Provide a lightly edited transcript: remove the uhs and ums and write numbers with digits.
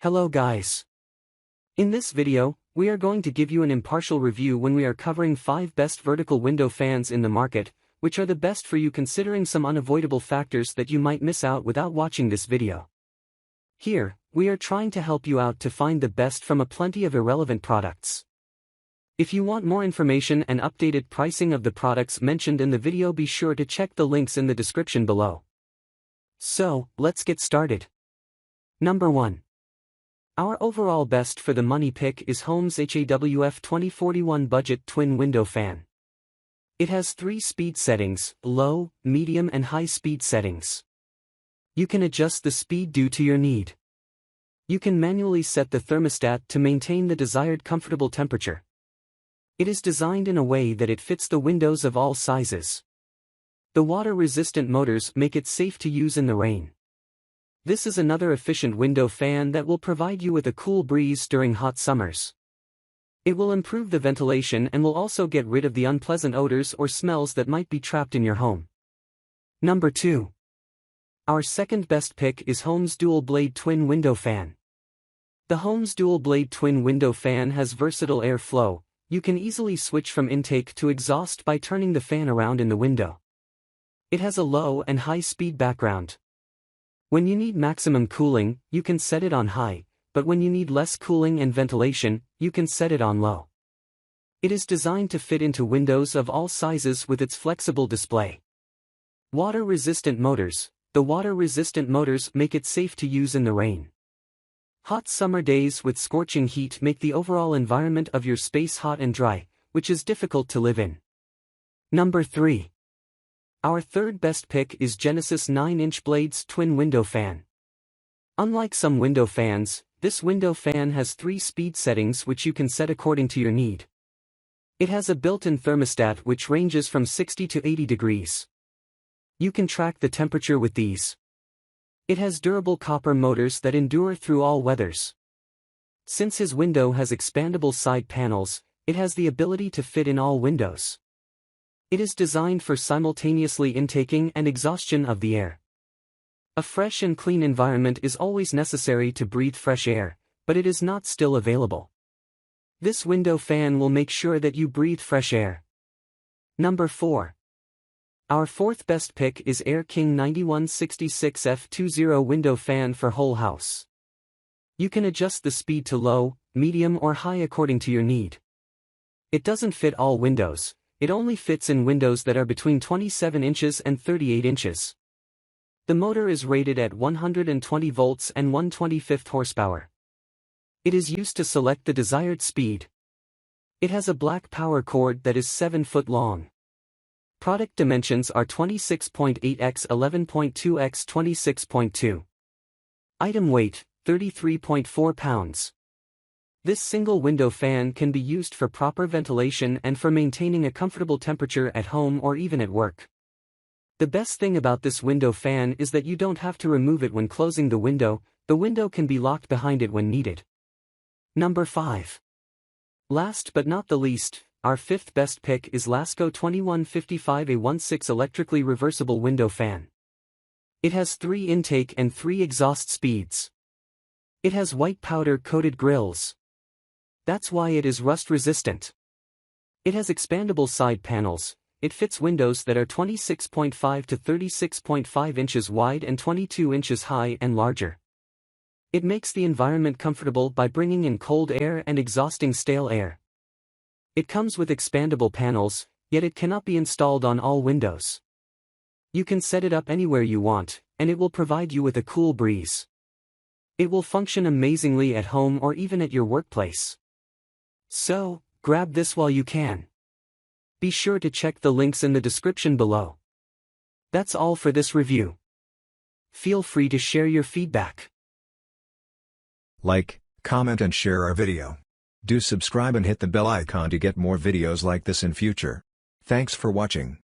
Hello guys. In this video, we are going to give you an impartial review when we are covering 5 best vertical window fans in the market, which are the best for you considering some unavoidable factors that you might miss out without watching this video. Here, we are trying to help you out to find the best from a plenty of irrelevant products. If you want more information and updated pricing of the products mentioned in the video, be sure to check the links in the description below. So, let's get started. Number 1. Our overall best for the money pick is Holmes HAWF 2041 Budget Twin Window Fan. It has 3 speed settings: low, medium and high speed settings. You can adjust the speed due to your need. You can manually set the thermostat to maintain the desired comfortable temperature. It is designed in a way that it fits the windows of all sizes. The water-resistant motors make it safe to use in the rain. This is another efficient window fan that will provide you with a cool breeze during hot summers. It will improve the ventilation and will also get rid of the unpleasant odors or smells that might be trapped in your home. Number 2. Our second best pick is Holmes Dual Blade Twin Window Fan. The Holmes Dual Blade Twin Window Fan has versatile air flow. You can easily switch from intake to exhaust by turning the fan around in the window. It has a low and high speed background. When you need maximum cooling, you can set it on high, but when you need less cooling and ventilation, you can set it on low. It is designed to fit into windows of all sizes with its flexible display. Water-resistant motors. The water-resistant motors make it safe to use in the rain. Hot summer days with scorching heat make the overall environment of your space hot and dry, which is difficult to live in. Number 3. Our third best pick is Genesis 9-inch Blades Twin Window Fan. Unlike some window fans, this window fan has 3 speed settings which you can set according to your need. It has a built-in thermostat which ranges from 60 to 80 degrees. You can track the temperature with these. It has durable copper motors that endure through all weathers. Since his window has expandable side panels, it has the ability to fit in all windows. It is designed for simultaneously intaking and exhaustion of the air. A fresh and clean environment is always necessary to breathe fresh air, but it is not still available. This window fan will make sure that you breathe fresh air. Number 4. Our fourth best pick is Air King 9166 F20 Window Fan for whole house. You can adjust the speed to low, medium or high according to your need. It doesn't fit all windows. It only fits in windows that are between 27 inches and 38 inches. The motor is rated at 120 volts and 1/25 horsepower. It is used to select the desired speed. It has a black power cord that is 7 foot long. Product dimensions are 26.8 x 11.2 x 26.2. Item weight, 33.4 pounds. This single window fan can be used for proper ventilation and for maintaining a comfortable temperature at home or even at work. The best thing about this window fan is that you don't have to remove it when closing the window can be locked behind it when needed. Number 5. Last but not the least, our fifth best pick is Lasco 2155 A16 Electrically Reversible Window Fan. It has 3 intake and 3 exhaust speeds. It has white powder-coated grills. That's why it is rust-resistant. It has expandable side panels. It fits windows that are 26.5 to 36.5 inches wide and 22 inches high and larger. It makes the environment comfortable by bringing in cold air and exhausting stale air. It comes with expandable panels, yet it cannot be installed on all windows. You can set it up anywhere you want, and it will provide you with a cool breeze. It will function amazingly at home or even at your workplace. So, grab this while you can. Be sure to check the links in the description below. That's all for this review. Feel free to share your feedback. Like, comment and share our video. Do subscribe and hit the bell icon to get more videos like this in future. Thanks for watching.